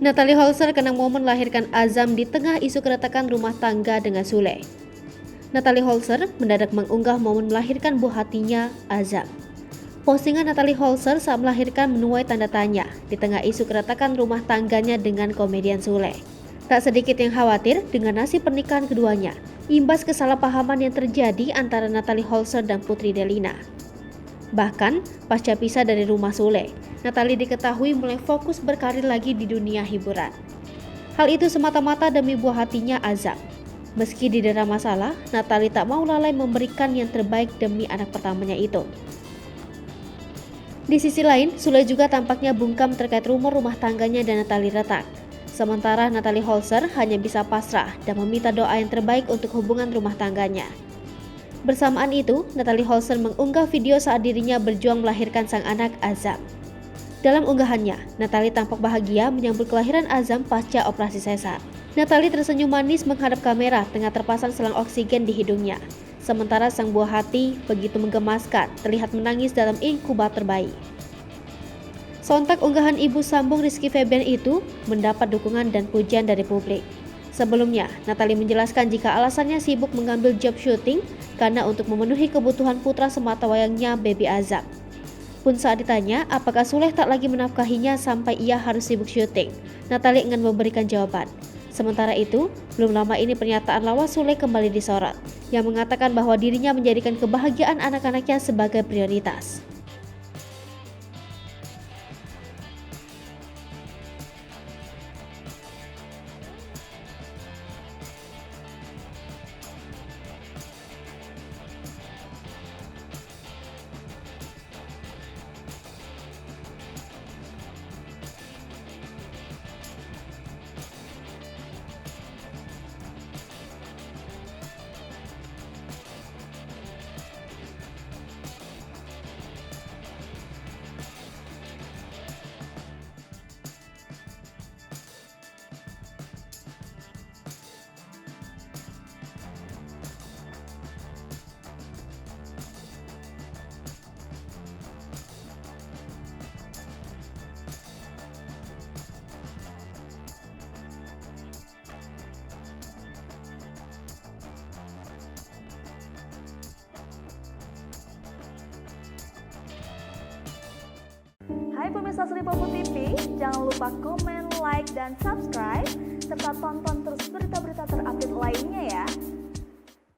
Natalie Holzer kenang momen melahirkan Azam di tengah isu keretakan rumah tangga dengan Sule. Natalie Holzer mendadak mengunggah momen melahirkan buah hatinya, Azam. Postingan Natalie Holzer saat melahirkan menuai tanda tanya di tengah isu keretakan rumah tangganya dengan komedian Sule. Tak sedikit yang khawatir dengan nasib pernikahan keduanya, imbas kesalahpahaman yang terjadi antara Natalie Holzer dan Putri Delina. Bahkan, pasca pisah dari rumah Sule, Natalie diketahui mulai fokus berkarir lagi di dunia hiburan. Hal itu semata-mata demi buah hatinya, Azam. Meski didera masalah, Natalie tak mau lalai memberikan yang terbaik demi anak pertamanya itu. Di sisi lain, Sule juga tampaknya bungkam terkait rumor rumah tangganya dan Natalie retak. Sementara Natalie Holzer hanya bisa pasrah dan meminta doa yang terbaik untuk hubungan rumah tangganya. Bersamaan itu, Natalie Holzer mengunggah video saat dirinya berjuang melahirkan sang anak, Azam. Dalam unggahannya, Natalie tampak bahagia menyambut kelahiran Azam pasca operasi sesar. Natalie tersenyum manis menghadap kamera tengah terpasang selang oksigen di hidungnya. Sementara sang buah hati begitu menggemaskan, terlihat menangis dalam inkubator bayi. Sontak unggahan ibu sambung Rizky Febian itu mendapat dukungan dan pujian dari publik. Sebelumnya, Natalie menjelaskan jika alasannya sibuk mengambil job syuting karena untuk memenuhi kebutuhan putra sematawayangnya, baby Azam. Pun saat ditanya apakah Sule tak lagi menafkahinya sampai ia harus sibuk syuting, Natalie enggan memberikan jawaban. Sementara itu, belum lama ini pernyataan lawas Sule kembali disorot, yang mengatakan bahwa dirinya menjadikan kebahagiaan anak-anaknya sebagai prioritas. Hai pemirsa Sri Popo TV, jangan lupa komen, like, dan subscribe, serta tonton terus berita-berita terupdate lainnya ya.